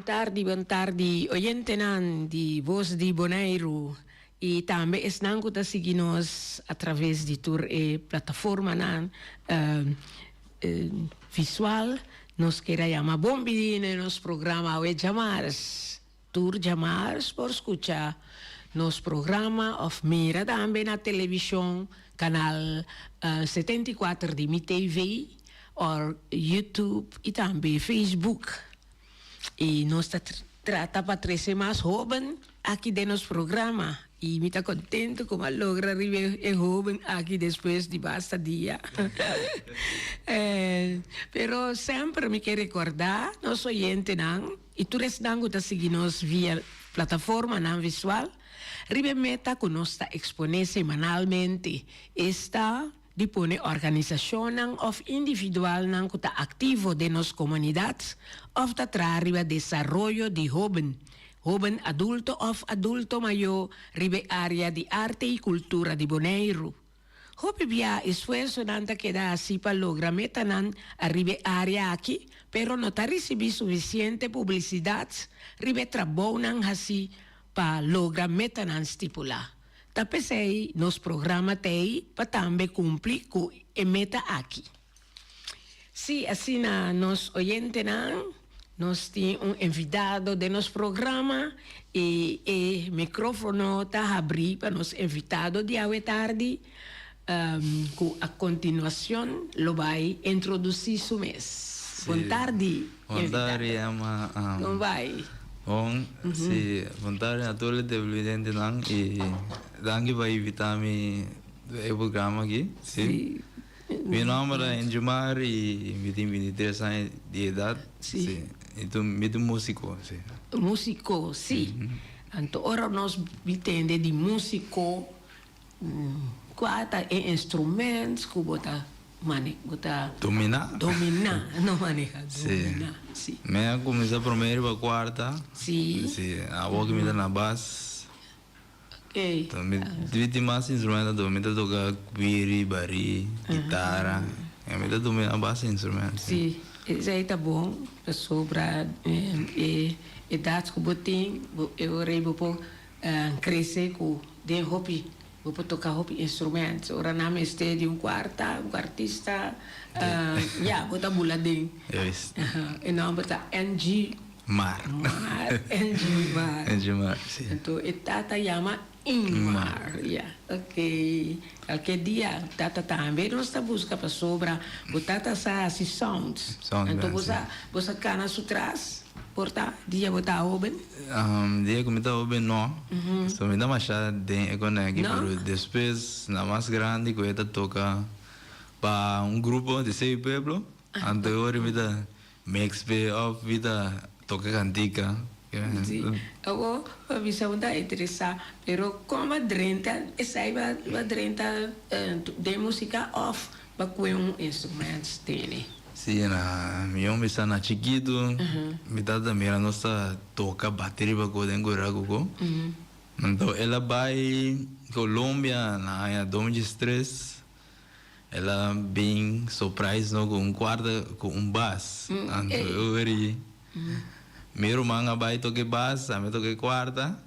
Buon tardi, oyentenan di Voz di Bonaire. E também estão a seguir-nos através de tour e plataforma visual. Nós queremos chamar bom dia nos programa o Jamares. Tour Jamares por escutar nos programa of mira também na televisão, canal 74 de Mi TV, ou YouTube e também Facebook. E nós tratamos para trazer mais jovens aqui de nosso programa. E me está contento como logra arribar em jovem aqui depois de basta dia. Pero sempre me quer recordar, nós oyentes não, e tu estão a seguir-nos via plataforma não visual, ribe meta que nós está exponer semanalmente. Esta dispone organização of individual não que está ativo de nossa comunidade, of está arriba desenvolvimento de jovem. Joven adulto of adulto mayor ribe área de arte y cultura de Bonaire. Hope via esfuerzo nanta queda así para lograr metanan arribe área aquí, pero no ta recibi suficiente publicidad ribe trabonan así para lograr metanan stipula. Tapesei nos programa tei para tambe cumplir cu e meta aqui. Si assim na nos oyente nan nós temos convidado de nosso programa e o microfone está aberto para nos invitado de hoje tarde. A continuação, lo vai introduzir o mês. Boa tarde. Boa tarde, Ama. Como vai? Bom, sim. Boa tarde a todos os televidentes e danke para invitar-me ao programa aqui. Sim. Meu nome é Enjumar e me tenho 23 anos de idade. Sim. Então, me tenho músico. Sim. Músico, sim. Então, agora nós entendemos de músico, quais instrumentos que você maneja? Dominar, não maneja. Dominar, sim. Me começa primeiro para quarta. Sim. Sim. A voz que me dá na base. Okay. Então, me divide mais instrumentos, me dá tocar cuiri, bari, guitarra. Me dá dominar base instrumentos. Sim. Isso aí tá bom, sobre a idade que eu tenho, eu reibo por crescer com de hobby, vou tocar hobby instrumentos. Ora na minha estede um quartista, vou tá buladinho. E não tá NG Mar. NG Mar, sim. Então, tata chama Ingmar, ok. Qualquer dia, tata também nós está busca para sobra, o tata sa si sounds. Então você cana sutras, porta dia botar oben. Dia como está oben não. Só me dá mais de economia pero depois na mais grande que eu toca para grupo de 6 pueblo. Anterior me dá mix of vida toca cantica. Sì, io mi sono interessata, però come drenta, e sai, va drenta de musica off, ma qui un strumento tiene. Sì, io mi sono chiquito, mi dà da mira nostra toca batteria per coden gorago. Então ela vai Colômbia na 2003. Ela bem surprise no com quarto com bass. Então eu eri meu irmão vai tocar bass, a mim tocar quarta.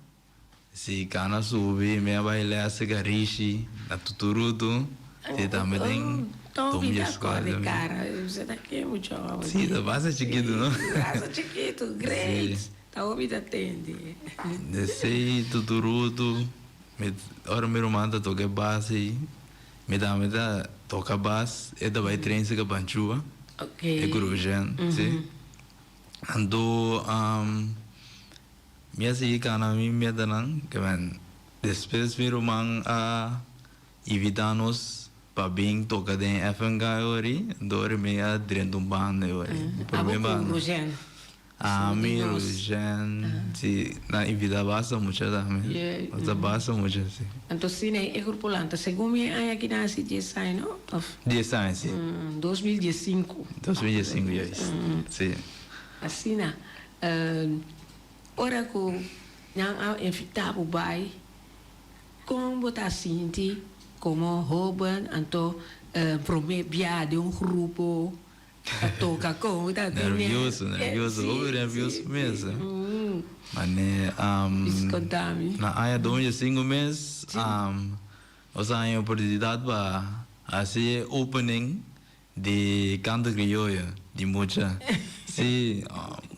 Se cana subir, minha vai ler a cigariche, a tuturuto. E também tem Tommy escola, cara. Você daqui é muito jovem. Sim, da base é chiquito, não? Base chiquito, great. Tá ouvindo atende. Desce tuturuto. Ora meu irmão tá tocar bass e me dá toca bass. E da vai treinar se panchua. Ok. É grujen, sim. Ando minha filha na minha danang que man depois meu irmão invita-nos para bem tocar em FNG hoje dor meia dentro do bando hoje Rugen Rugen se na invita basta muito também basta basta muito sim então sim é grupo lanta segundo me aí aqui na cidade sai não 10 anos sim 2015 sim assim na ora que não invitava o bai como botar sinti como rouban então prometer de grupo toca com, tá Nervioso, over nervioso mesmo. Mas, Escutame. na área de onde 5 meses, nós temos a oportunidade para fazer opening de canto crioulo, de mucha. Sim,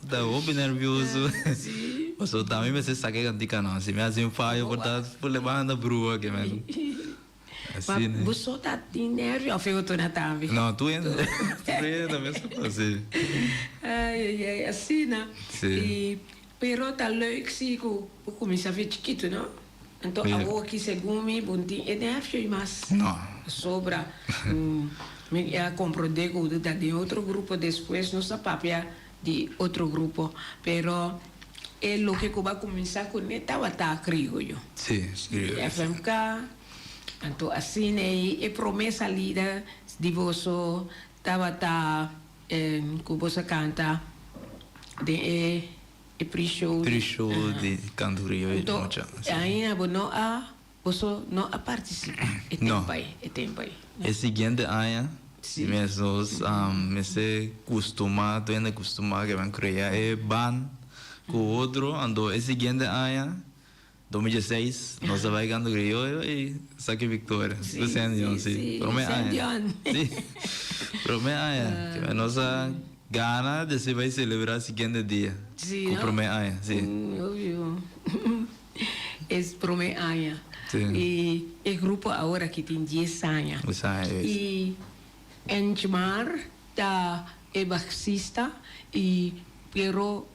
tá open nervioso. Sim. Mas eu também me sei saber cantar não, se me assim falha, portanto, por levar na brua que mesmo. Assim, né? Mas você tá de nervo ou foi na também? Não, tu ainda mesmo assim. Ai, assim, né? Sim. E, pero tá leuk sim, que começa a ver chiquito, não? Então, agora que segundo me, bontinho, é nervo, mas Não. sobra. Me compreender que está de outro grupo depois, nossa papia de outro grupo, pero é o que vai começar com estava tá crioulo. Sim, crioulo. FMK, então assim é promessa lida de você estava tá que você canta de pre-show. Pre-show de canto crioulo. Então ainda você não participa. É tempo aí. É seguinte ano, mesmo me se acostumar, tu ainda acostumar que vão criar é ban com outro, ando é seguinte ano, 2016, nós vai canto crioulo e saque vitória. Do Sendion, sim. Promete ano. Sim. Promete ano. Que nós gana de se vai celebrar seguinte dia. Sim. Com promete ano, sim. Óbvio. É promete ano. E o grupo agora que tem 10 anos. E Enchmar é baixista e pero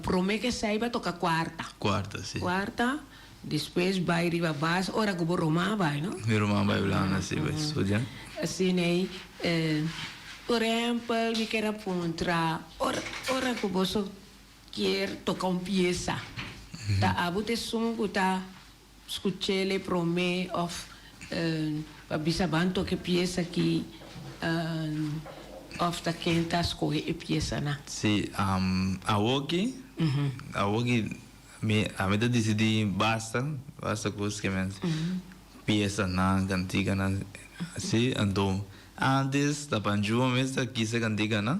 promete que saiba tocar quarta. Quarta, sim. Quarta, depois vai riba baixo, ora que o Romã vai, não? O Romã vai lá, assim, vai estudar. Assim, né? Por exemplo, me quero apontar, ora que você quer tocar uma peça. Tá, a bote som que tá escutele prome of bisa banto que pieza que of ta quenta escolhe e pieza na. Sim, a Woki a meta decidi basta coisa que mesmo pieza na cantiga na sim, então antes da panjua mesmo quis cantiga na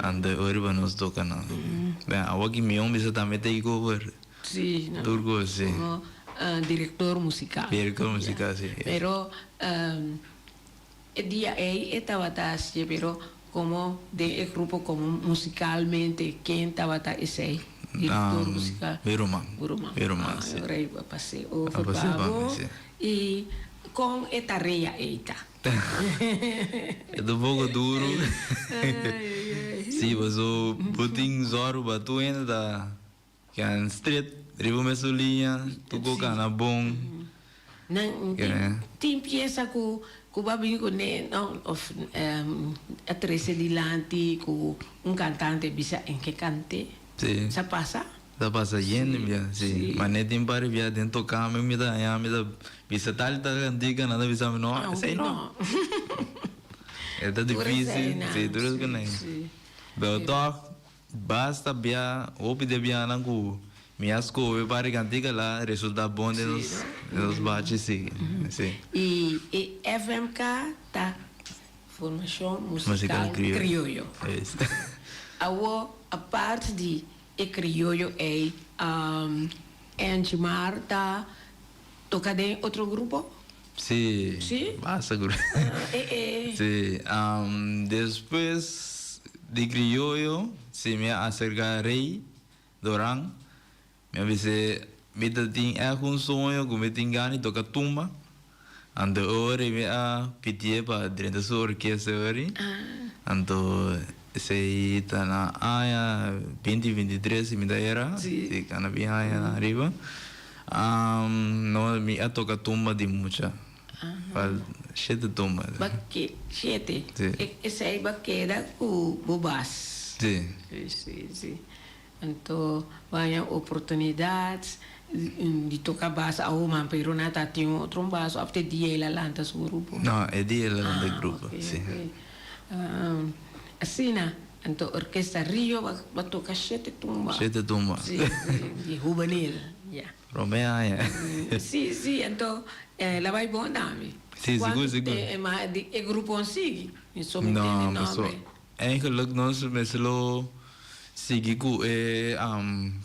ande ora nos toca na bem a Woki me bisa também tem cover sim, turco sim. Diretor musical. Diretor musical, sim. Pero el día ahí estaba así, pero como de el grupo como musicalmente, ¿quién estaba ese director musical? Verumán. Sí. Ahora iba a pasar o Fabio y con esta rea eita. É um pouco duro. Sim, mas o puting zoro batu ainda da que é street. Ribu mesulinha, tu coca na bom. Tem pieza que vai vir com não a Teresa Lilanti com cantante bisa em que cante. Sim. Ça passa? Ça passa yen bia, sim. Mas nem tem para bia dentro tocar, me da ya me da bisa tal cantiga nada bisa não, sei não. É tá difícil, sim, tudo que nem. Bel toc, basta bia, opi de bia na cu. Minhas coisas para cantiga lá, resultado bom de nos bates sim. E FMK tá formação musical crioulo. A parte de crioulo é Enchmar tá tocando em outro grupo? Sim. Sim? Basta grupo. Sim. Depois de crioulo, se me acercarei Dorang. Me avise me tem um sonho que me tem ganho tocar tumba ando ora me a pedir para dentro da orquestra ori ando sei tá na área 2023 me da era se cana bem na arriba no me a tocar tumba de mucha para sete tumba baque sete esse aí baqueira o bobas sim. Então, vai oportunidades de tocar baixo a uma, pero não tá tem outro baixo, até dia ela lanta o grupo. Não, é dia ela lanta o grupo, sim. Assim, então orquestra Rio vai tocar sete tumba. Sete tumba. Sim, de juvenil, yeah. Romea, Sim, então ela vai bom nome. Sim, seguro. Mas o grupo sigue, não, eigenlijk nos meslo sigi ku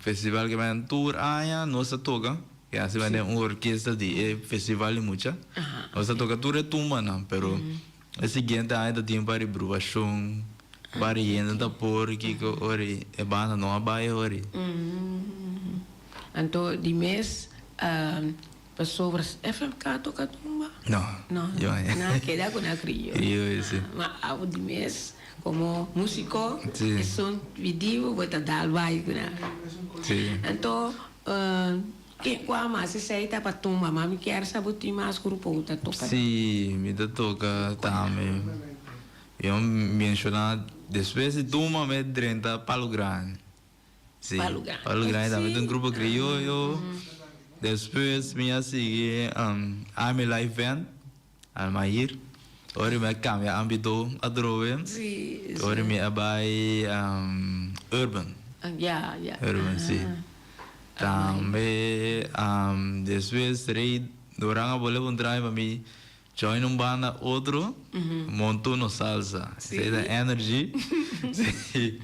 festival que men tour aya nossa toca que hace van uma orquestra de festival mucha nossa toca tour tumba não pero o seguinte ainda tem para improvisação para yendo da por que ori e banda não abai ori Então, de mês, pessoas FMK toca tumba? não Não, não, queda com a crioulo. eu sim Mas ao de mês, como músico, Sim. é um vídeo, vou te dar vai, sim Então, que qual mais se sai para tumba, mas me quer saber se mais grupo tá toca. sim me da toca também eu mencionar depois de tumba me 30 Palo Grande. Sim, Palo Grande. Palo Grande também Sim. tem um grupo crioulo. Depois me sigue Army Live Band, Almair. Ora me cambia âmbito a droga. Sim. Ora me abai Urban. Já. Urban, sim. Também depois rei durante a bola contrária para mim join banda outro montou no salsa. Sei da energy. Sim.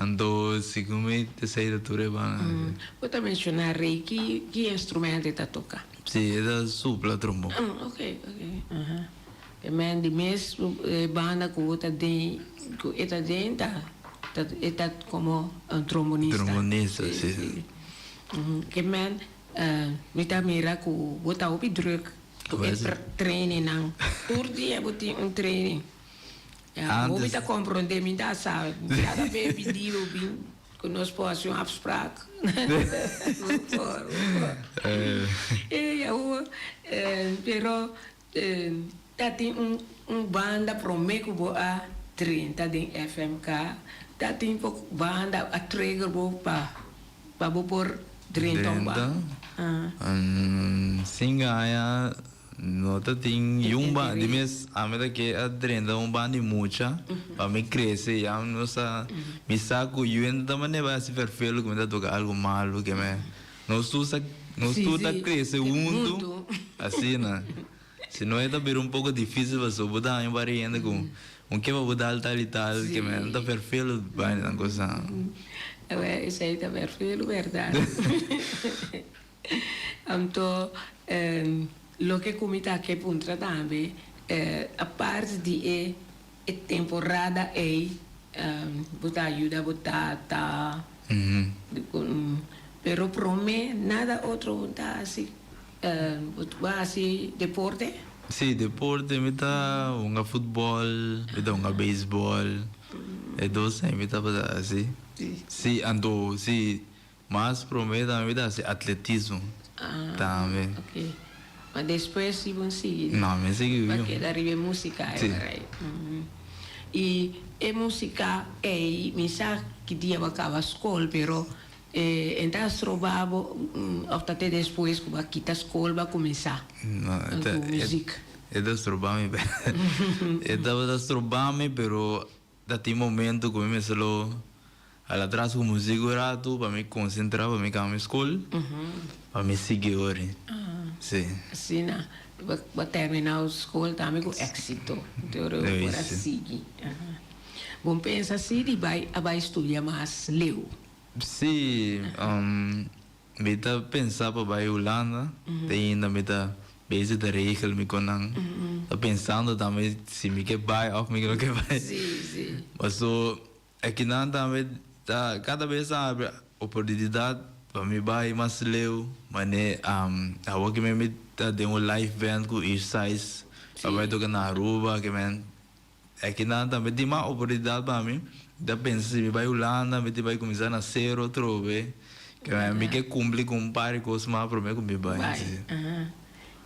Então, segundo te sei da tua banda. Vou mencionar Rei, que instrumento está toca? Sim, é da supla trombone. Ok. E men de mes banda que está dentro, está como um trombonista. Trombonista, sim. Que men, me tá mira que bota op druk, training não. Por dia bota training. Vou me tá compreender, me tá sabe, cada vez pediu que nós possamos afspraak. Pero dat tem banda promeco bo a 30 de FMK, dat tem banda a trigger bo pa bo por 30 ba. Singa nota tem yumba de mes a meta que a 30 banda de mucha para me crescer já nossa me saco yuen da maneira vai se perfeito como tocar algo malo que me nós tu tá crescer junto assim né. Se não é também pouco difícil você botar em variante com que vai botar tal e tal que me não tá perfeito vai na coisa. Isso aí tá perfeito, verdade. Então, lo que comita que punta também, a parte de temporada botar ajuda botar tá. Pero prome nada outro tá assim. Assim, deporte? Sim, deporte, me tá futebol, me tá beisebol, é doce, me tá assim. Sim, ando, sim, mas promete me tá assim, atletismo. Também. Ok. Mas depois se vão seguir. Não, me seguiu. Porque daí música é E música me sabe que dia acaba a escola, pero então trovava até depois que a quita a escola vai começar com música. É das trobame, é das trobame, pero dati momento como me solo al atrás com música rato para me concentrar para me caminhar escola, para me seguir ori. Sim. Assim, na para terminar a escola também com êxito, então para seguir. Bom pensa assim e vai estudar mais leu. Sim, me tá pensar para vai Holanda, ainda me tá bezig de regel me konang. Tá pensando também se me que vai ou me que vai. Sim. Mas so aqui não também tá cada vez abre oportunidade para me vai mais leu, mas né a que me tá de live band com East Size, para vai tocar na Aruba que men aqui não também tem uma oportunidade para mim. Da pensa se me vai Holanda, me vai começar a nascer outro vez, que me que cumpre com um par de coisas mais para mim que me vai.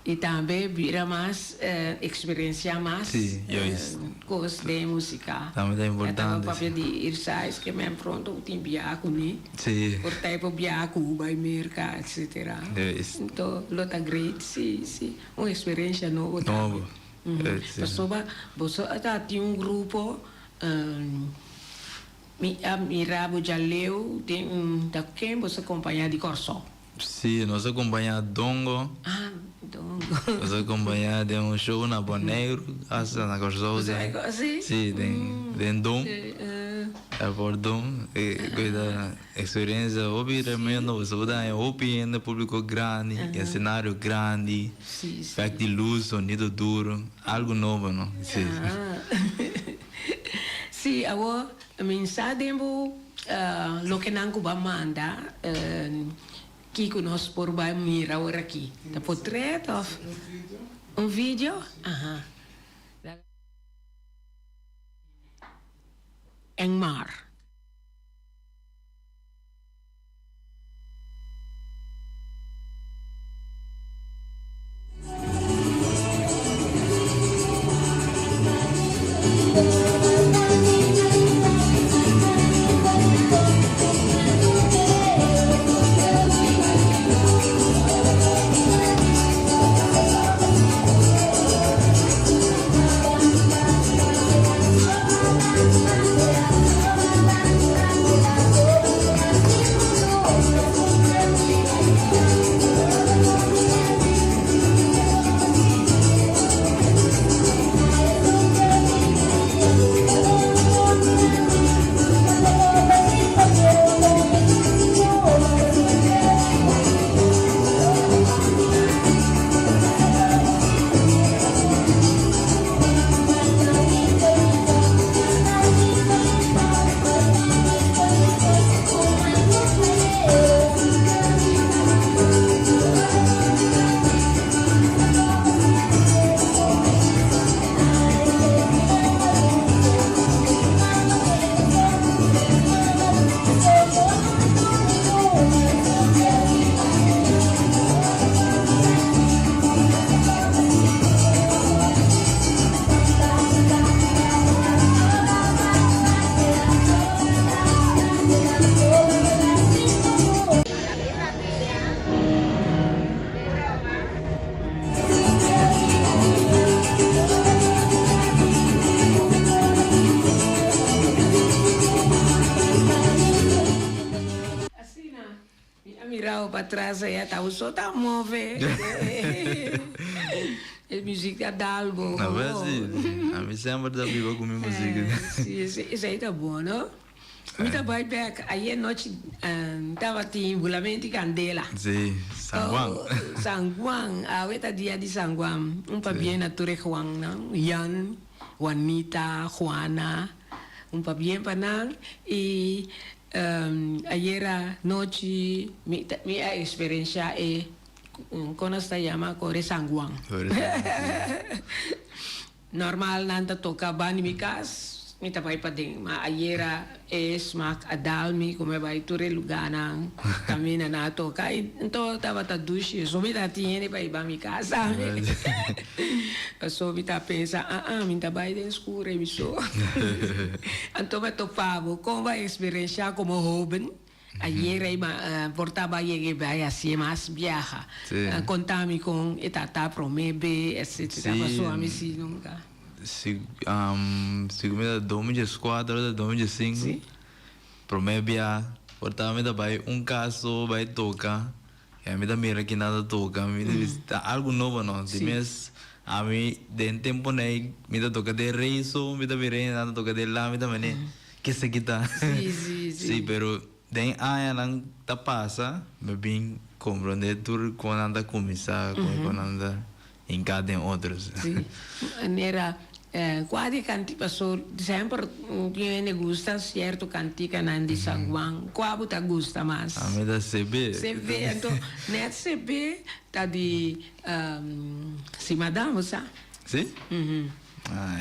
E também vira mais experiência mais coisas de música. Também é importante. Então, o papel de Irsais que me pronto tem biaco, né? Sim. Por tempo biaco, vai mercar, etc. Então, lota great, sim. Uma experiência nova. Novo. Pessoa, você tem grupo Mirabo já leu, tem da quem você acompanha de corso. Sim, nós acompanhamos Dongo. Ah, Dongo. Nós acompanhamos de um show na Boneiro, hasta na Corsosa. Assim? Sim, tem Dom. É por Dom. Coisa, experiência, ouvi realmente, você ouvi ainda público grande, cenário grande, efeito de luz, sonido duro, algo novo, não? Sim. Sim, agora, mensagem lo que não cuba manda, que nós por vai mirar agora aqui. Tá portrait of um vídeo? Aham. Em mar. Mirava para trás aí, estava só a mover. A música da Dalbo. Na verdade, a mim sempre dá viva com minha música. Isso aí tá bom, não? Muito bem, Beck. Aí a noite estava em Bulamento e Candela. Sim, San Juan. San Juan, a outra dia de San Juan. Papien na Torre Juan, não? Yan, Juanita, Juana. Papien para não. E ayer noche mi experiencia es con esta llama Core San Juan. Normal nanta toca bani mi kas mi tapay pa ding ma ayer es mak adalmi come vai ture lugana camina na toca então tava ta dushi so mi ta tiene pa iba mi casa so mi ta pensa mi ta vai den scure mi so anto me topavo con va experiencia como joven. Ayer portaba llegué vaya así más viaja. Contame con etata promebe, etcétera. Pasó a mí sí nunca. Segunda 2004, 2005. Sí. Promebia, portava me vai caso vai tocar. E a mim da mira que nada toca, me algo novo não. De mês a mim de tempo nem me da toca de reiso, me da mira nada toca de lá, me da mané. Que se quita. Sí. Sí, pero den aya lang tapasa, mabing compreender tur quando anda começar, quando anda em cada outros. Sí. Era quasi canti passou sempre que me gusta certo cantica nandi San Juan. Qual te gusta mais? A mim da CB. CB, então net CB tá de si madame, sabe? Sim?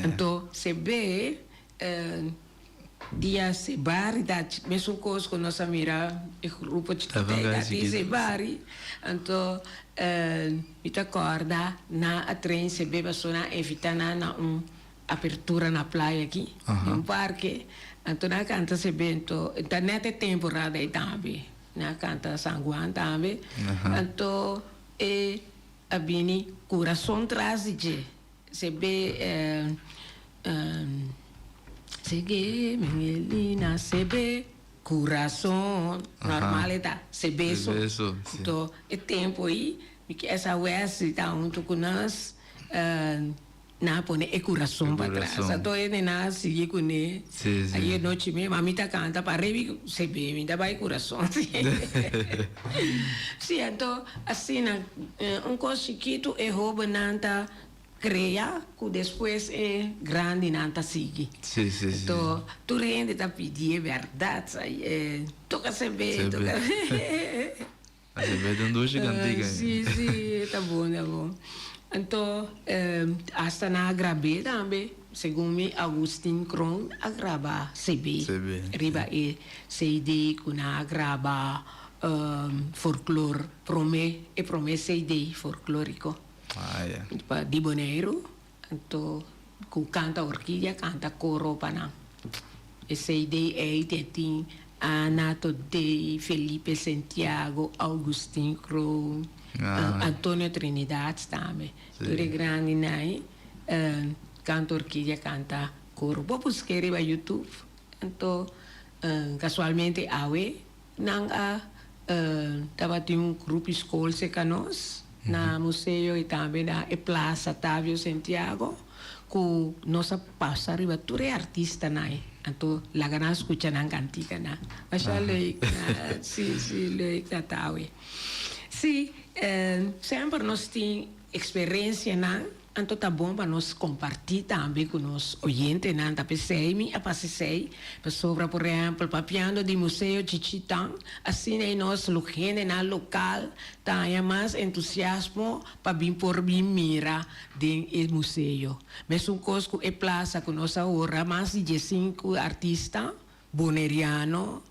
Então CB dia sebari da mesmo coisa com nossa mira e grupo de tega sebari então me acorda na a trem CB passou na evitar na apertura na praia aqui um parque então na canta CB então internet é temporada aí também na canta San Juan também então a bini coração traz de CB Sege, Mengelina, Sebe, coração, normal tá, se beso. Beso, sim. Então, é tempo aí, que essa vez está junto com nós, na pone e coração para trás. Então, ele na seguir com ele. Sim, sim. Aí, noite mesmo, a mim tá canta para revi, se bebe, ainda vai coração. Sim, então, assim, coisa chiquito é rouba nanta crea, que depois é grande nanta sigue. Sim, sim, sim. Então, tu rende tá pedir verdade, aí toca se ver, toca. A se vê dando hoje cantiga. Sim, sim, tá bom, tá bom. Então, hasta na grave também, segundo Agustin Kron, a gravar CB. Riba e CD que na grava folclore, prome CD folclórico. Ah, yeah. Di Bonaire, então, que canta orquídea, canta coro para e CD é tem Anato de Felipe Santiago, Agustin Kron, Antonio Trinidad também. Tudo grande, né? Canta orquídea, canta coro. Vou buscar no YouTube. Então, casualmente, nang tava tem grupo escola se canos na museu e também na Plaza Távio Santiago, que nossa passa arriba tudo é artista, né? Então, lá que nós escutamos cantiga, né? Mas já leio, sim, leio da Taue. Sim, sempre nós temos experiência, né? Então, tá bom para nós compartilhar também com os ouvintes, né? Da PCM, a PCC, sobre, por exemplo, papiando do Museu Chichitán, assim, aí nós, gente na local, tem mais entusiasmo para vir por vir mira do museu. Mas um coisa que é plaza com nossa hora, mais de 5 artistas, boneriano,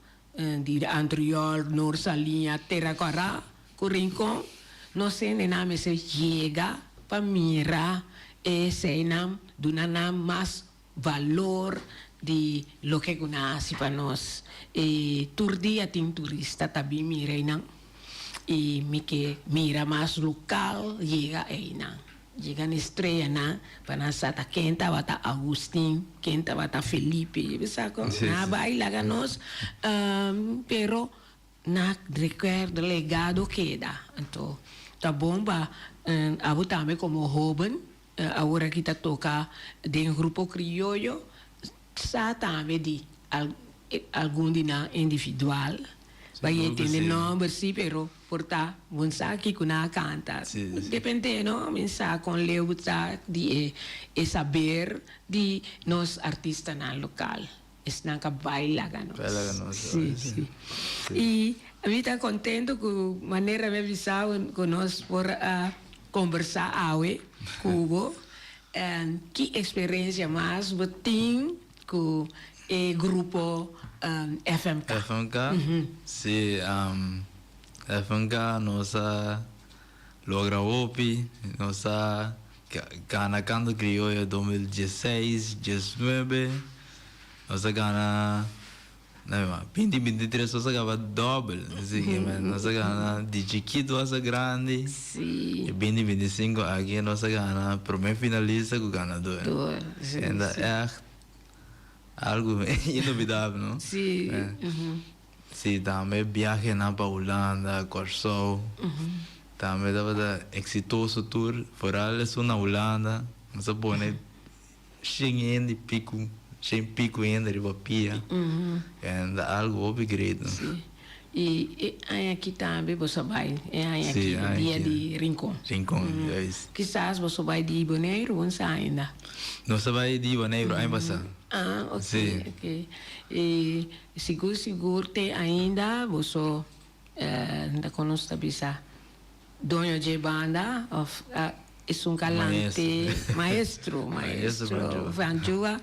de Andriol, Norsalinha, Terracará, Rincón, nós temos nome se chega para mirar esse nome, dar mais valor de lo que conhece para nós. E todo dia tem turista também mira aí não. E me que mira mais local chega aí não. Chega na estreia não, para nós tá quem estava tá Agustin, quem estava tá Felipe, sabe? Na baila que nós, pero na recuerdo legado queda. Então, tá bom para abo também como jovem, agora que tá toca de grupo criollo, sa também de algum dina individual. Vai ter nome sim, pero porta bom aqui com a canta. Depende, não? Mensa com leuta de saber de nos artistas na local. Está na baila ganos. Sim. E a mim está contento com a maneira de visar com nós por conversar com que experiência mais você tem com o grupo FMK? FMK? Sim, FMK nossa logra opi, nossa Gana Canto Criollo 2016, 19, nossa Gana 2023 nossa gava double, assim, nossa Gana de chiquito essa grande. Sim. E 2025 aqui nossa Gana primeiro finalista com ganador. Ainda é algo inovidável, não? Sim. Sim, também viagem na Holanda, Corsou. Também dava exitoso tour, fora na Holanda, mas a pone cheio de pico, cheio pico ainda de papia. Ainda algo upgrade. Sim. E aqui também você vai, aqui no dia de Rincón. Rincón, Quizás você vai de Bonaire ou ainda? Não se vai de Bonaire, ainda passa. Ah, ok. Sim. Okay. E seguro tem ainda você ainda conosco bisa dono de banda of é um calante maestro Vanjua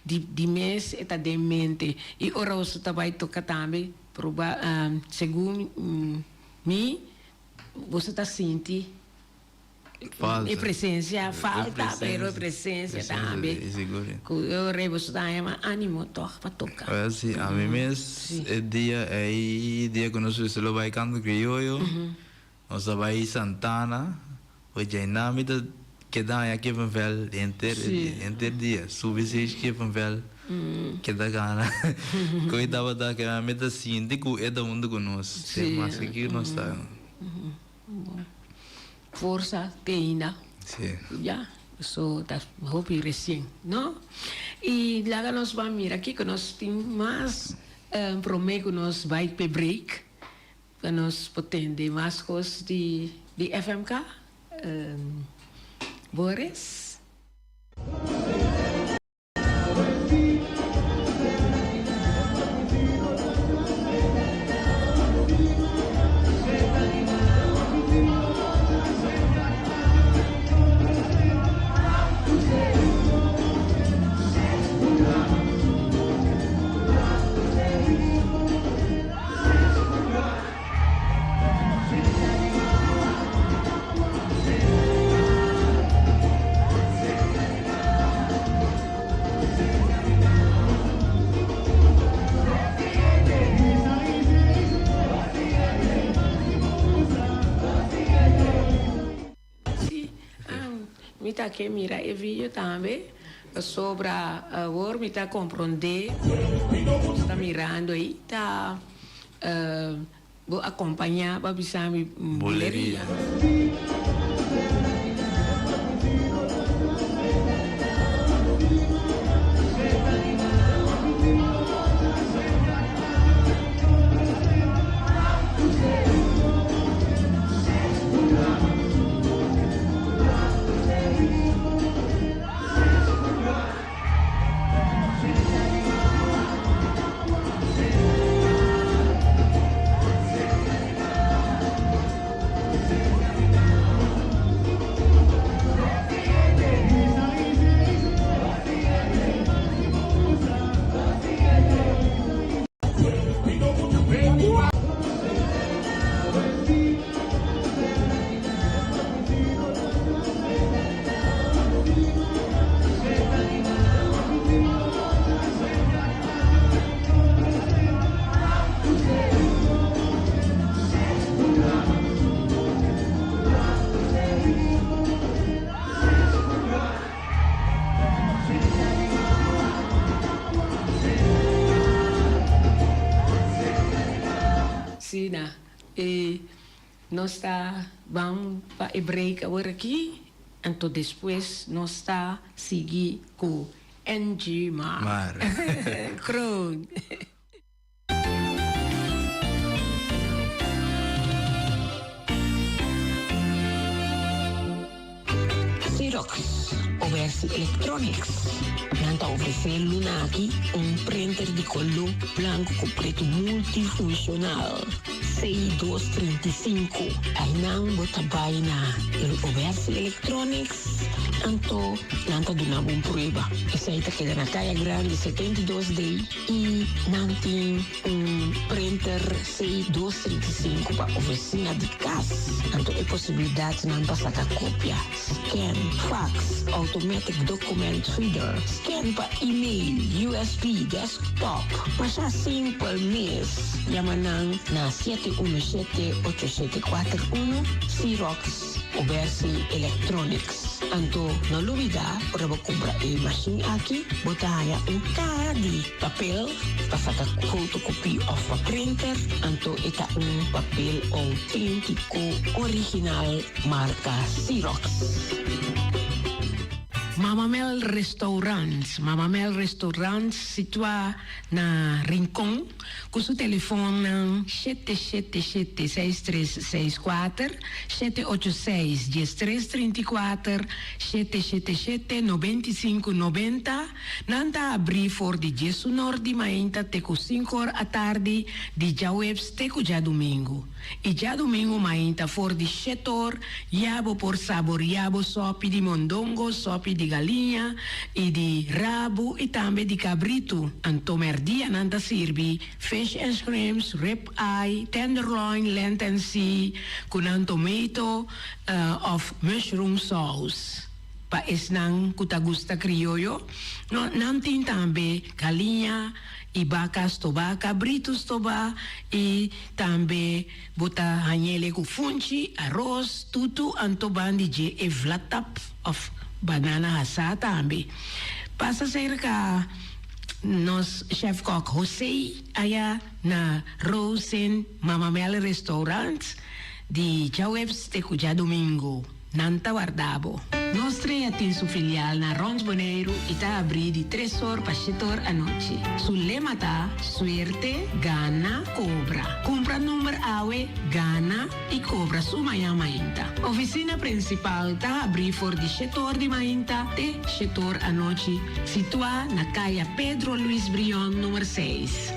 de mês está de mente e ora você vai tocar também proba segundo mim você está sentindo e presença falta pero presença também eu rebo também ânimo para tocar sim a mim mesmo é dia que nós só vai canto criollo nós vai Santana hoje na mita que dá é que vem vel enter dia, subir se que vem vel que dá gana, coitava da que a meta sim, digo é da onde conosco, mas que nós está. Força ainda. Sim. Já, so tá roupa recém, não? E lá nós vamos mirar aqui que nós temos mais prometo que nós vai para break, para nós potender mais coisas de FMK. Boris? Mita que mira e vídeo também sobre a war mita compreender está mirando aí tá vou acompanhar para bisa mi boleria. Sina, nós está vamos para o break agora aqui, então depois nós está seguir com NG Mar. Kroon. Xerox, Oversi Electronics. Nanta oferecer Lunaki printer de color branco com preto multifuncional. C235. Aí não bota baina. Ele Oversi Electronics. Anto, nanta do na bom prueba. Essa aí tá queda na caia grande 72D e nantin printer C235 para oficina de casa. Anto é possibilidade não passar a cópia. Scan, fax, automatic document reader, scan para e-mail, USB, desktop. Mas já simple mesmo. Yamanang na 717-8741 Xerox Oversi Electronics. Anto na lubida para comprar a machine aqui, botar cara de papel para fazer photocopy of a printer. Anto ita papel autêntico original marca Xerox. Mamamel Restaurants situa na Rincon com seu telefone 777-6364 786-1334 777-9590 Nanta abrir for de Jesu Norte Mainta teco 5 horas à tarde de Jawebs teco já domingo e já domingo Mainta for de Chetor Yabo por sabor Yabo sopi de mondongo sopi de galinha e de rabo e também de cabrito. Antomerdia nanta sirvi fish and shrimps, rib eye, tenderloin, lenten sea, con tomato of mushroom sauce. pa esnang kuta gusta criollo. No, nantin tambe galinha e vacas toba, cabritos toba e tambe bota hanhele ku funchi, arroz, tutu antoban di e vlatap of banana hasa tambe. Passa cerca nos chef kok Jose aya na Rosen Mama Mel Restaurant di Jawebs te Cuja Domingo. Nanta Guardabo. Nostre atin su filial na Rons Boneiro ita abri di 3 horas pa 7 horas a noite. Sulle mata, suerte, gana, cobra. Compra numero awe, gana e cobra su maya mainta. Oficina principal ta abri for di 7 horas di mainta te 7 horas a noite. Situa na caia Pedro Luis Brion número 6.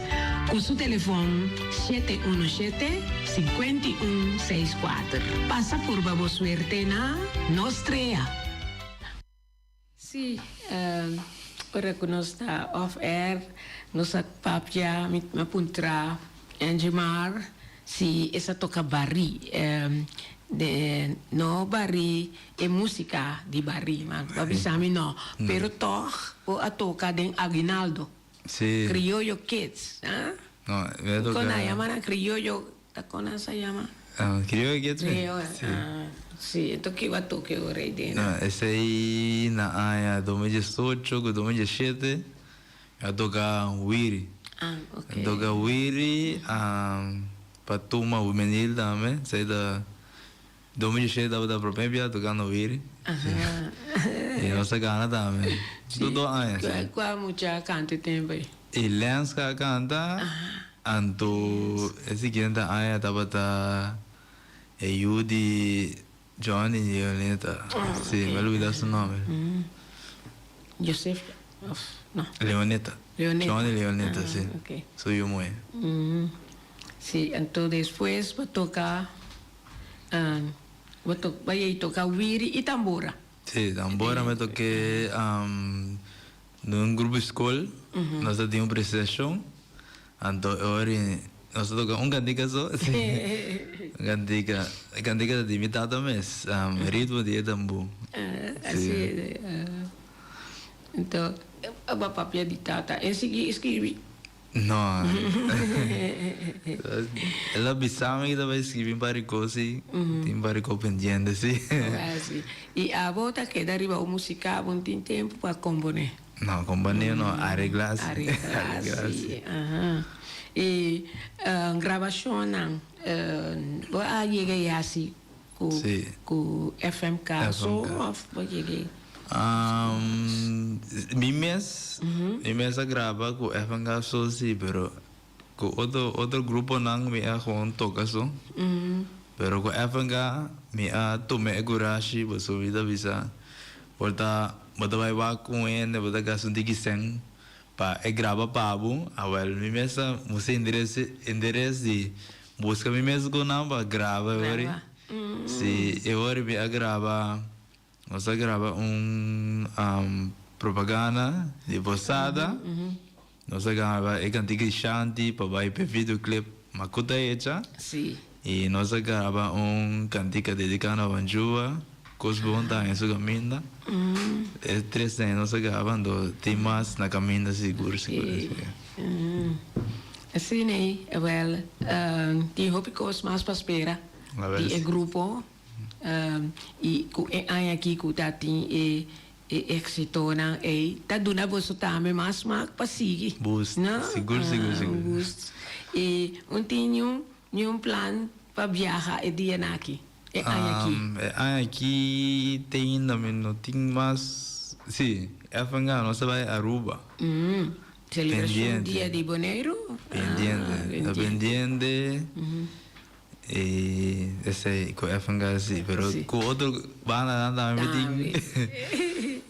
Com seu telefone 717-5164. Passa por Babo Suerte na Nostrea. Sì, ora che noi sta off-air, noi sta papia, mi puntra Angemar, si essa tocca Barri, no Barri e musica di Barri, ma babisami no, però toch o a tocca den Aguinaldo. Sí. Criollo Kids, ¿ah? No, me toca. ¿Cómo se llama? Criollo, ¿cómo se llama? Criollo Kids. Criollo, Sí. Sì, esto que va toque ora aí No, esse aí na área 2018 com 2017 eu toca Wiri. Ah, ok. Toca Wiri, para turma juvenil também, sei da 2017 da própria tocando Wiri. E nossa gana também. Tudo aí. Qual mucha cante tempo aí? E Lenska canta, anto esse que anda aí tava tá Yudi Johnny Leoneta. Sim, me lembro desse nome. Joseph? No. Leoneta. Leoneta. Johnny Leoneta, sim. Ok. Sou eu muito. Sí, entonces después va a tocar, va a tocar Wiri y tambora. Sim, tambora me toquei num grupo escola, nós tínhamos procession, então agora nós tocamos cantiga só, cantiga de imitada mas ritmo de tambor. Assim, então, a papia de tata, escrevi. Não, ela bisama que estava escrevendo para coisas, tem para compreender assim. E a volta que da riba o música bom tem tempo para componer. Não, componer não, arreglar. E gravação não, a cheguei assim com FMK, só vou cheguei. Mi mes graba com FNK só sim, pero com outro grupo não me a com toca só. Pero com FNK me a tomei coragem para subir da visa. Volta vai com ele, volta gastar de quisem para grava pabo. Awal mi mes a música endereço de busca mi mes com não para grava agora. Se agora me a grava nós grava propaganda de posada, nós grava cantiga shanti para vai para videoclip makuta hecha, e nós grava cantiga dedicada a Banjua, Cosbonta em sua caminha. É 3 anos nós gravando temas na caminha seguro. Assim né, well, tem hopicos mais para espera, e grupo. E aqui que está tem êxito na tá dando você também mais para seguir boost seguro boost e tem um plano para viajar e dia aqui aqui tem também não tem mais sim é fanga nós vai Aruba celebração dia de Boneiro pendiente e esse com FNK sim, pero com outro banda também tem.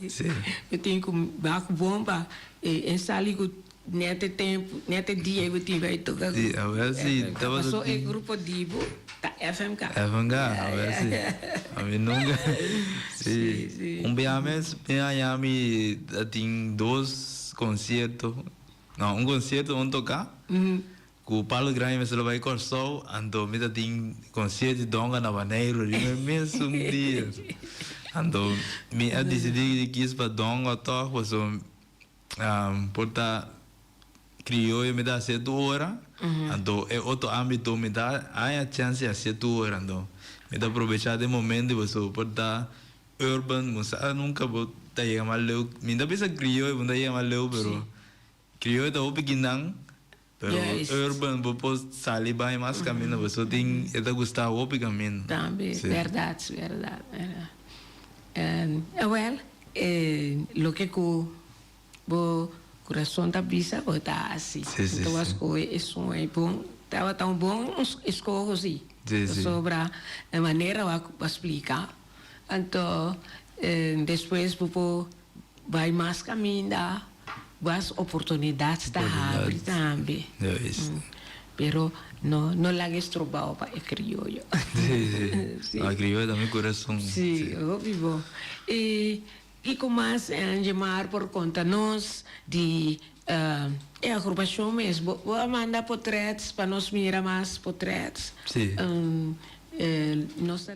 Sim. Eu tenho com baco bomba e sali com nete tempo, nete dia eu tenho vai tocar. Sim, agora sim, tava só é grupo Dibo, tá FMK. FNK, agora sim. A mim nunca. Sim. Mês me tem 2 concertos. Não, concerto onde tocar. O Paulo Grande me vai com sol, ando me tem concerto de donga na Baneiro, mesmo dia. Então, me a decidi que quis para dongo toch, was so porta criou me dá 7 horas. Então, é outro âmbito me dá a chance a 7 horas, então. Me dá aproveitar de momento, was so porta urban, musa nunca vou tá chegar mais leu. Me dá pensa criou, vou tá chegar mais leu, pero criou tá o pequenang. Pero urban, vou pôr sair bem mais caminho, was so tem, é da gostar o caminho. Também, verdade. Well, lo que o coração da bisa tá assim. Então as coisas são bom, tava tão bom, escolho assim. Sobre a maneira de explicar. Então, depois vai mais caminho, mais oportunidades da abre também. Pero no la estroba para el criollo. Sí. La criolla también corazón. Sí, obvio. Y como más llamar por conta nos de a agrupação mesmo, vou mandar portretos para nós mirar mais portretos. Sí. Nós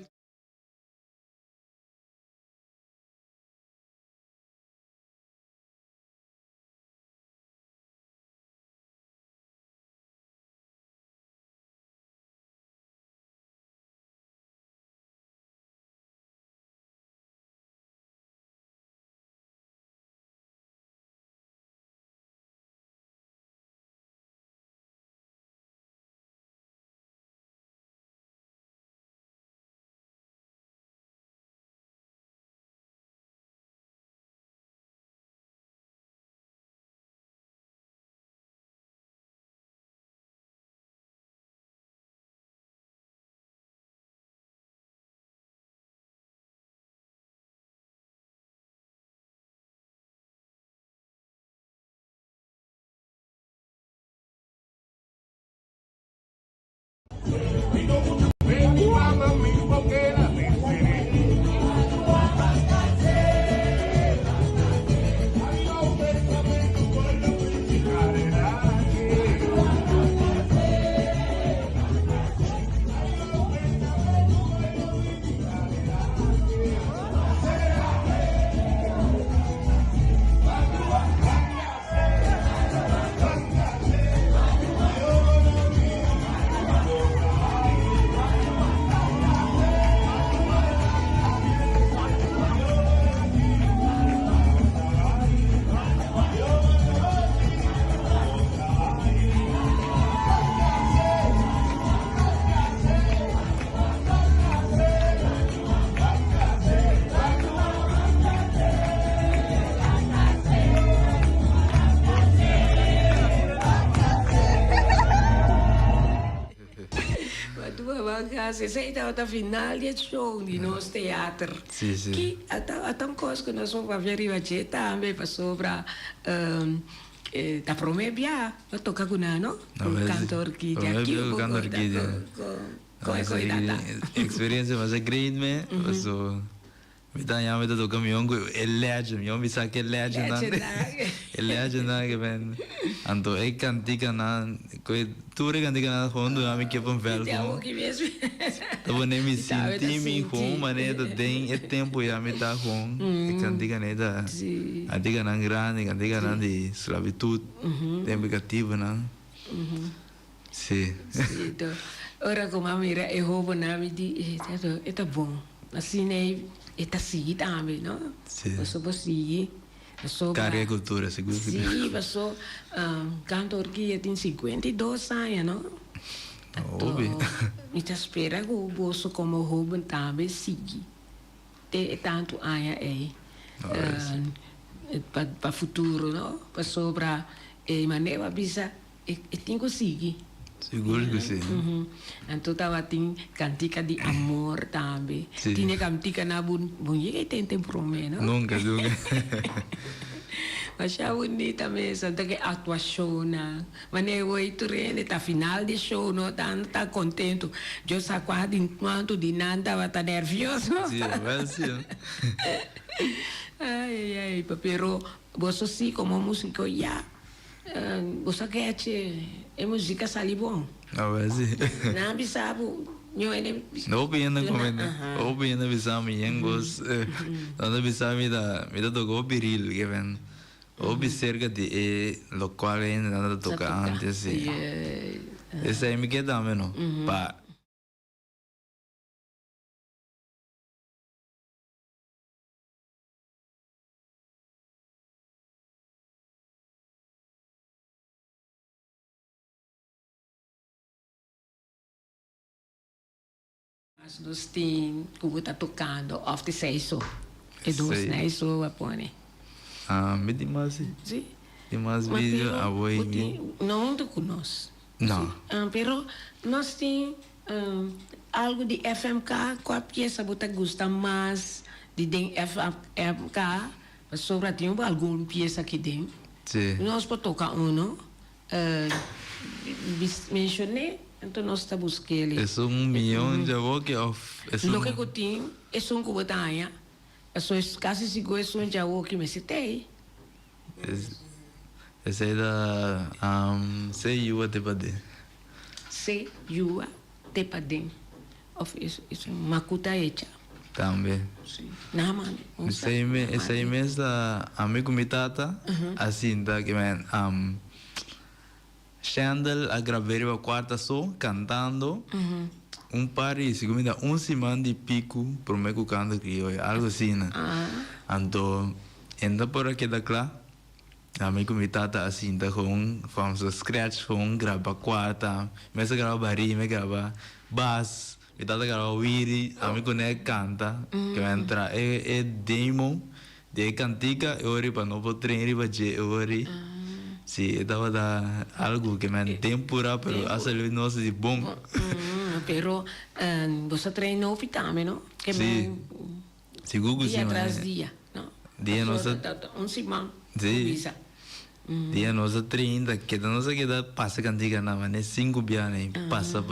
essa é a final de show de nosso teatro. Sim. Que até coisa que nós vamos ver e também para sobre da promessa, eu tocar com não? O cantor que já aqui o cantor que já. Experiência mas é grande, né? So me dá já me dá tocar meu é legend, eu me sabe legend não. É legend não que vem. Anto é cantica não, coi tudo cantica não quando eu me quebro velho. Eu nem me senti me com maneira tem é tempo já me dá com cantica não da. Cantica não grande, cantica não de esclavitud, tempo cativo não. Sim. Então, ora como a mira é roubo na me di é bom. Assim né está seguir também, não? Sim. Você seguir. Carga cultura, seguro. Sim, passou cantor que tem 52 anos, não? Óbvio. Me espera que o bolso como roubo também siga. Tem tanto anos aí. Para futuro, não? Passou para maneira bisa tem que seguir. Seguro que sim. Então estava tem cantica de amor também. Tinha cantica na bunyiga e tem promessa, não? Nunca. Mas é bonita mesmo, que atuação, mas eu estou rende, tá final de show, não tá contente. Eu saco enquanto de nada, tá nervioso. Sim, vai sim. Ai, pero você sim como músico já. Você quer é música sali bom. Ah, vai sim. Não sabe Nyo ele Open yan na Tuna, comment. aha. Open yan na bisa mi yengos. Nanda bisa mi da toco biril, Kevin. Obi cerca de lo qual ainda nada toca antes. Sí. Essa aí me queda menos. Pa. Mas nós tem como tá tocando of the sei so. E dos Sei. né so a pone. Me dimas. Sim. Dimas Mas vídeo pero, a boi. não te conosco. Não. Pero nós tem algo de FMK, qual peça você gosta mais de FMK? Sobre tem alguma peça que tem. Sim. Nós podemos tocar um, mencionei, então nós estamos buscando. É só 1 milhão de avó que off. É só Lo que eu tenho é só um cubatanha. Eu sou quase seguro que um já que me citei. essa aí da sei eu até para Se jua te padem. Of isso makuta echa. também. Na mano. Essa aí mesmo da amigo me tata assim da que man Chandel a gravar a quarta só cantando par e segundo semana de pico pro meio canto crioulo algo assim né. Então ainda por aqui da clá amigo me tata assim da com vamos scratch com grava quarta mas grava bari me grava bass me tata grava wiri amigo né canta que vai entrar é demo de cantica ori para não poder treinar para je ori sim estava da algo que me tempura pero asa ele não se bom Pero você treinou vitamina, que sim seguro dia sim atrás mas dia, não? dia nossa semana. sim dia nossa 30 que da nossa que da passa cantiga na mas 5 biane passa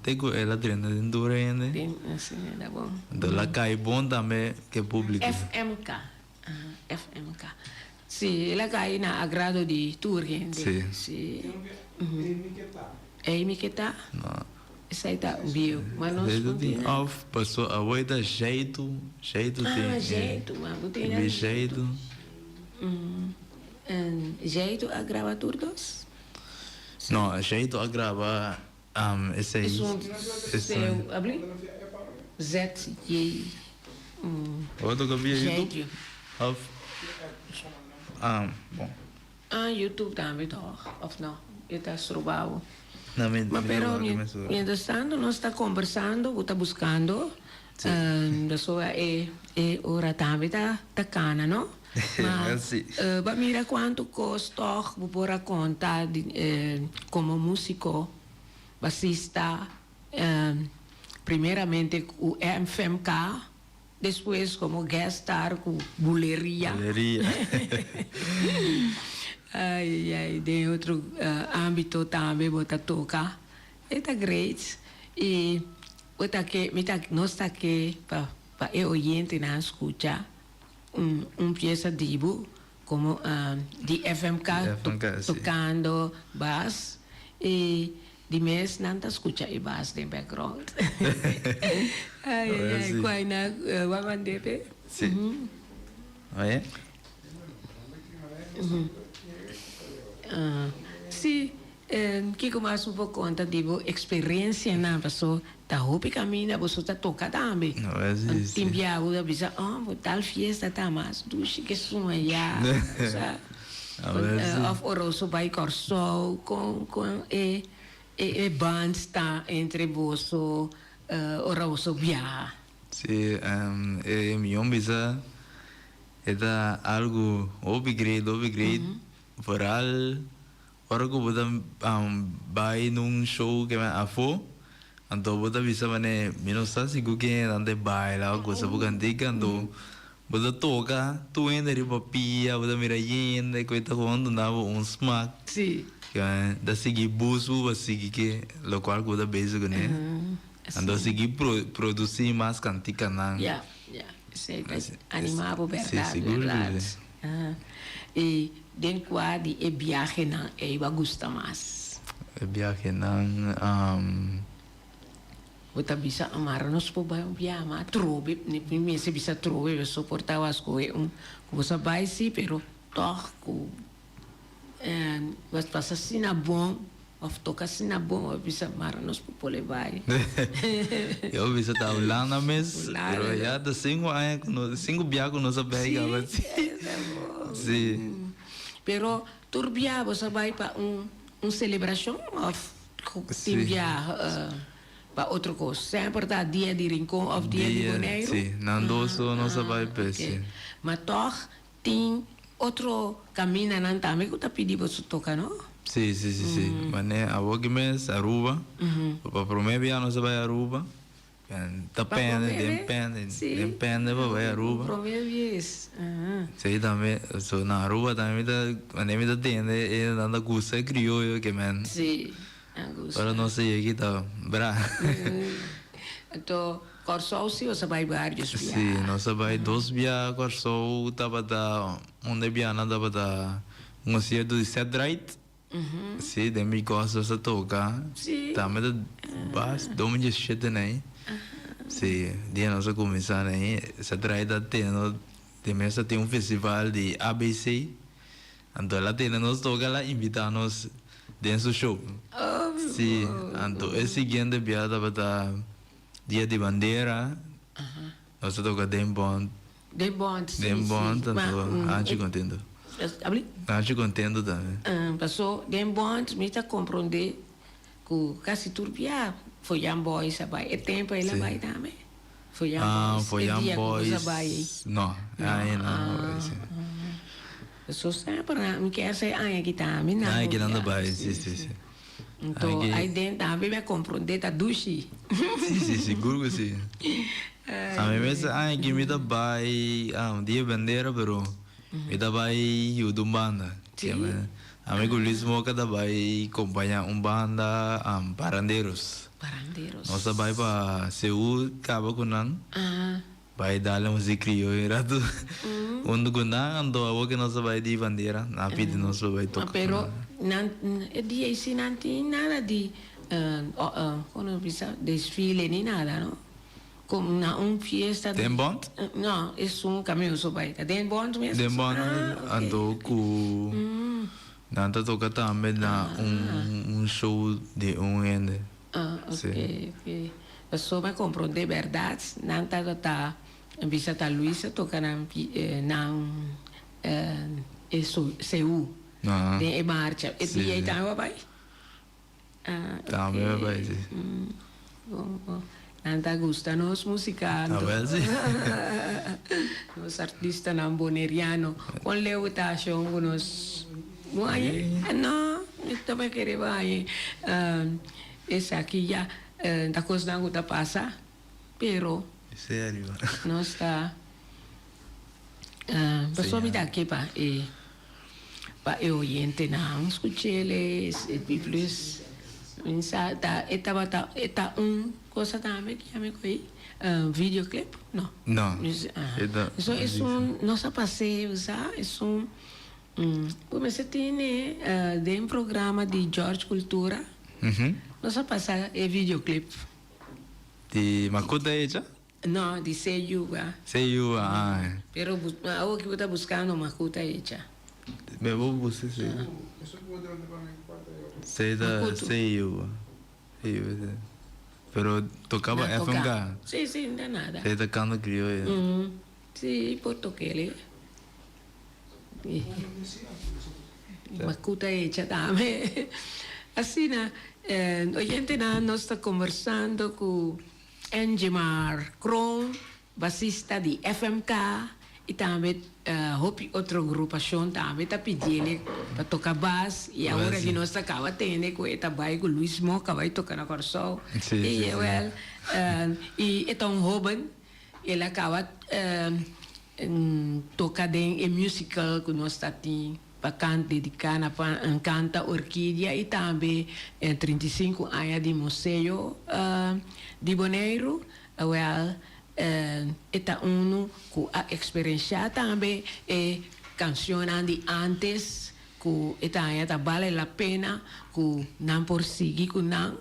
tem que ela treina dentro ainda Tem assim, é bom. então lá cai bom também que público FMK. FMK. Sim, ela cai na agrado de Turgen. Sim. Sim. É Miqueta? não Essa aí tá bio, mas não desde escuta, tem né? off passou a oita jeito tem Jeito, mas botei tem jeito jeito a gravaturdos? não jeito a gravar esse aí Seu, abri? Z, J, outro que eu vi YouTube jeito. off bom YouTube também, of não? Eu tá surubado. não me Mas pero, mientras tanto, nós está conversando, está buscando, da sua ora também tá cana, não? Mas, Sim. mira quanto custa, vou raccontar como músico, bassista, primeiramente o FMK, depois como guest star com buleria. Galeria Ai, de outro âmbito também, bota tocar. Está great. E bota que, nós está aqui para o oyente não escutar peça de como de FMK, sim. tocando bass e de mês não está escuta e bass de background. Ai, qual na wamandepe? sim olha Sim, que mais um pouco conta de experiência na pessoa tá roupa caminha você tá toca também não existe tem biago da bisa tal fiesta tá mais duche que suma ya of oroso vai corso com band está entre boso oroso bia sim meu bisa é algo upgrade viral ora que você vai num show que vai afo então você bisa mana menos assim que ande baila ou coisa por cantiga então você toca tu ainda riba pia você mira ainda coisa quando dava smack sim que da seguir busu vai seguir que lo qual você beijo né então seguir produzir mais cantiga não yeah sei animado verdade seguro verdade e dentro de viagem não é gusta mais viagem não Bota bisa amar nos po ba ma trobe ni se bisa trobe soportar as coisas cosa vai sim pero toch was passa assim na bom of toca assim na bom bisa amar nos po pole vai eu bisa tá ulana mes pero já da 5 anos 5 biaco nos abega mas sim pero turbia você vai para celebração of timbia para outra coisa sempre dá dia de rincão of dia de boneiro sim não doso não se vai pensar mas toch tem outro caminho não também que tá pedindo você tocar não sim mas né a outra mês Aruba para primeiro ano se vai Aruba depende para vai Aruba primeira vez sim também so na Aruba também me tende e nada gusta crioulo que man sim para não sei aqui tá bra então Corsol sim você vai vários viagens sim nós vai 2 viagens Corsol tava da onde viana tava da concerto de Set Right sim de mim gosta de tocar também da bas domo de shit né sim dia nós começar né Set Right da tendo de mesa tem festival de ABC então lá tem nós toca lá invitar-nos dentro do show sim então é seguinte viada para dia de bandeira nós toca Den Bond então acho contento acho contento também passou Den Bond me está compreender que quase turbia foi Young Boys sabe é tempo ele vai também foi Young Boys não aí não so sempre me quer ser aqui também não aqui não vai sim então aí dentro também me compreender da duche sim seguro que sim a mim mesmo aqui me dá vai dia bandeira pero me dá vai YouTube banda a mim com Luis Moca dá vai acompanhar banda Parandeiros nós vai para Seul acaba com não vai dar música crioula rato quando kunang ando awo que nós vai de bandeira na pide nós vai tocar pero dia esse não tem nada de como bisa desfile nem nada não como na fiesta Den Bond não é caminho só vai Den Bond mesmo Den Bond ando com nanta toca também na show de ende ok só vai compreender verdade nanta tá bisa tá Luisa toca na Seul de marcha e dia tá vai também vai nanta gusta nos musicantes nos artistas boneriano con leu tá achando nos não também querer vai essa aqui já da coisa não tá passa pero sério não está pessoa me dá aqui para eu oriente não escutei eles e plus tá coisa também que me coi videoclip não isso é nossa passeio é como você tem de programa de George Cultura nossa passar é videoclip de Makuta já não de Seiuga pero o que você está buscando Makuta já me vou buscar Seiuga pero tocava FMK sim não é nada sei tocando crioula sim português Makuta já também assim hoje nós está conversando com Engemar Kron, bassista de FMK, e também outra agrupação também está pedindo para tocar bass, e agora que nós acaba tendo com esta baia com Luis Moca vai tocar na Corsol, e então Robin, ele acaba tocar em musical que nós está tendo para dedicada para canta Orquídea e também 35 anos de museu de Bonaire eta que a experiência também canções de antes que eta vale a pena que não por seguir que não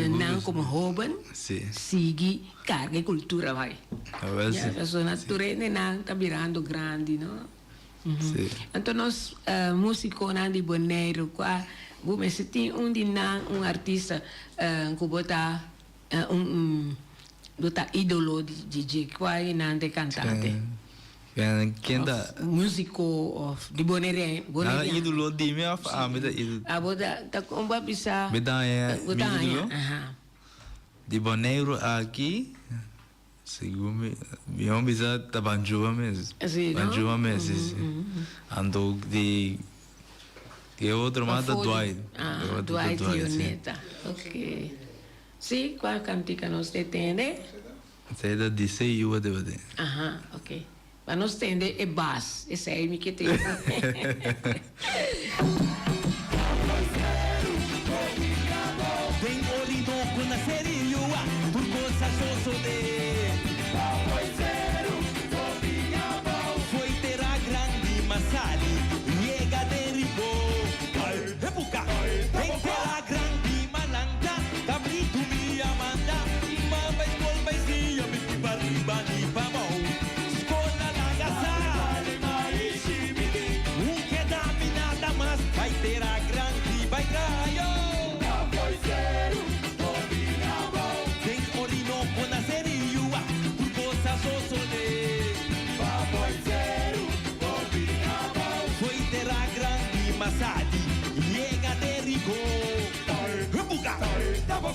não como roubam, Sim. sigue carga e cultura vai. A ver A pessoa natureza não está virando grande, não? Sim. Então nós músicos não de boneiro, qua, mas se tem de não artista que bota bota ídolo de DJ, qua e não de cantante. Quem dá? Músico of de boneiro, Ah, ídolo de mim, me dá ídolo. A boda tá com ba bisa. Me dá ídolo. Aha. De Boneiro aqui, segundo me homem bisa tabanjua mesmo. Assim, não? Banjua mesmo. Ando de que outro mata Dwight. Ah, Dwight Ioneta. Ok. Sim, qual cantica nós entende? Você da disse eu de você. Aha, ok. Mas nós entende é bass, esse aí me que tem. Vem Orinoco na Seriua, por coisa sosode. Foi ter a grande Massali, Liega de Ribo. Rebuca, vem ter a grande Malanga, Cabrito me amanda, Mama escolma esia, me que barriba ni pamão. Escola na gaça, que dá me nada mais, vai ter a grande, vai ganhar.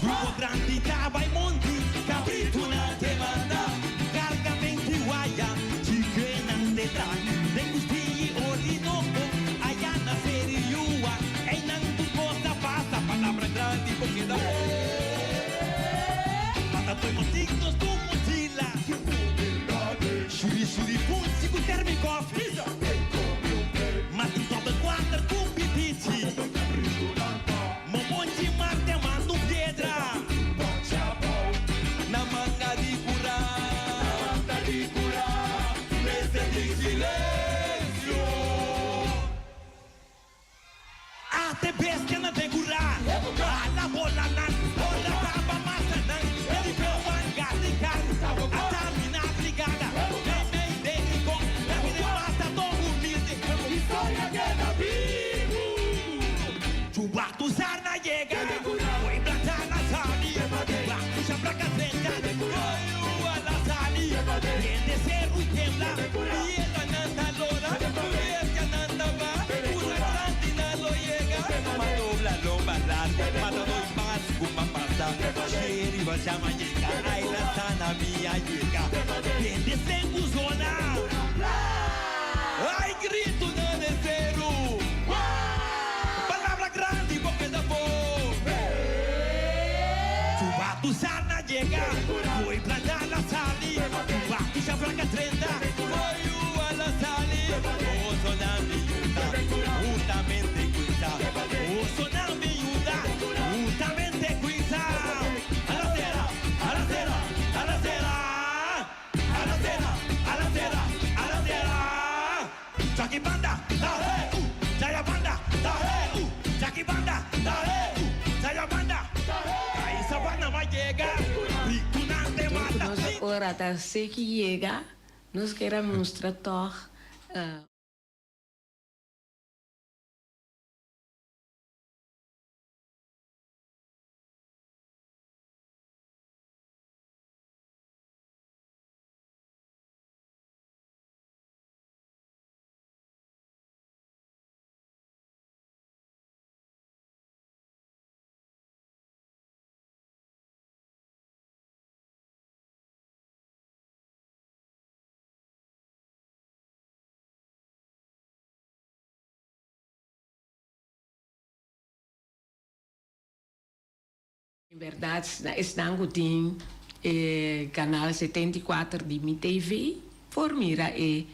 Grupo grande vai monte, cabrito na te manda, cargamento guaia, chiquena te tra, dengusti Orinoco, allá na Seriua, em nanto costa passa, palavra grande, porque da mata dois motinhos do mochila, churi pum, sigo térmico, fiza, mata toda quadra com pipiti, momonte mate mando pedra, na manga de curar, nesse de silêncio. Até bestia na de curar, a bola na bola baba massa na, ele pelo manga de carne, a tamina ligada, nem dele com, ele mata todo humilde, história que é da vivo. Chubato sarna llega, foi plantar na sali, puxa pra caceta, foi a la sali, prende cerro e tembla, e ela nanta lora, e ela nanta va, pura grande na lo llega, manobla lomba larga, mata dois más como passa, cheiro vai chama llega, ai la sana minha llega, prende sem zona, ai grito na desero. Grande boca da boca, Chubato sarna llega, foi plantar la sali, Chubato chafraca 30, foi a la sali, o sona miúda, justamente cuida, o sona miúda, justamente cuida, a la cera, a la cera, a la cera, a la cera, a la cera, a la cera, Jackie Banda, Jaya Banda, Jackie Banda, Jaya Banda, aí Savana vai chegar, Rico na te mata. Nós ora tá sei que chega, nós queremos mostrar toch. Em verdade, estão com canal 74 de MTV, por mira e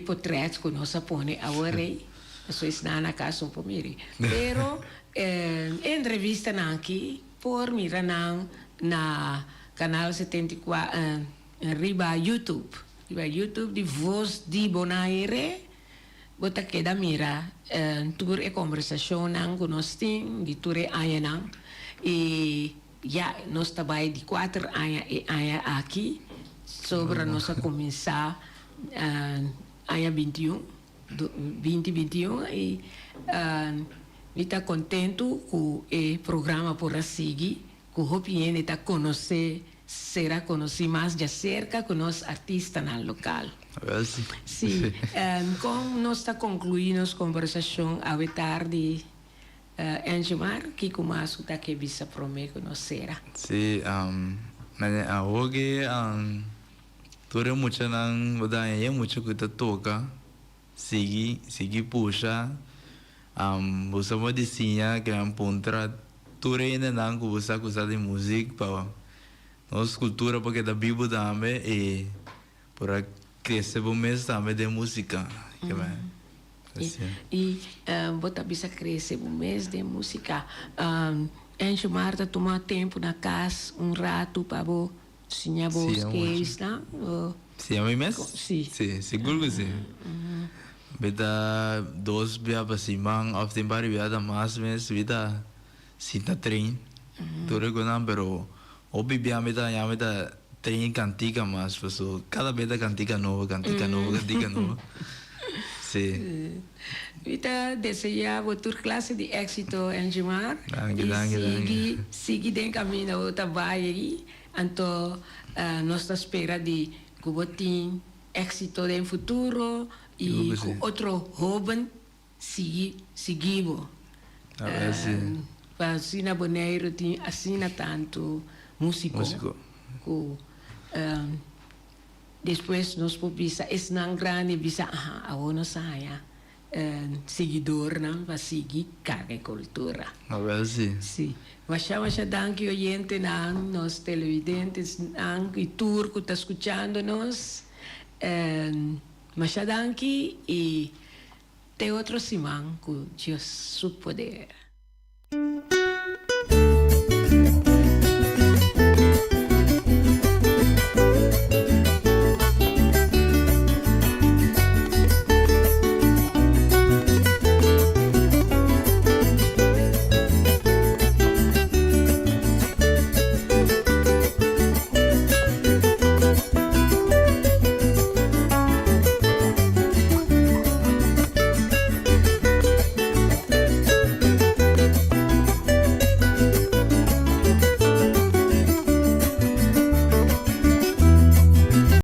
portretos que nós põe agora, isso está na casa um pouco mire. Pero entrevista aqui, por mira na canal 74 riba YouTube de Voz de Bonaire bota queda mira, tour e conversação nang conosting, di tour e aya nang, e ja, nós trabalha de 4 anos e aya aqui, sobre nós a começar aya 21, 2021 e está contento com o programa por seguir, que o Hopiene está conhecer, será conhecer mais de cerca com os artistas no local. Sim, com nós está concluindo a conversação à tarde, Angemar, que começa a que bisa prometo nós será. Sim, hoje tudo muito nang badanya muito que tá toca, sigi puxa, busa medicina que pontra tudo ainda nang busa de música para nossa cultura porque da Bíblia também e para crescer bom mês também de música, que vai. E bota bisa crescer bom mês de música. Enche Marta tomar tempo na casa rato para bo sinha bos que está. Sim, a mim mesmo? Sim. Sim, seguro que sim. Beta 2 via para Simão, of the body via da mais mês, vida sinta trem. Tudo que não, pero obi via meta ya meta trem cantica mais, pessoal. Cada beta cantica nova. Sim. Vita desejar outra classe de êxito em Jumar. Danke. Siga den caminho o trabalho aí. Então, nós espera de que botem êxito no futuro e que outro jovem seguivo. Para assina boneiro tem assina tanto músico. Depois nós podemos esse não grande bisa a ona saia seguidor não vai seguir carga cultura. Sim. Mas danke oyente não nos televidentes não e tour que está escutando nos. Mas danke e te outro simão com Deus seu poder.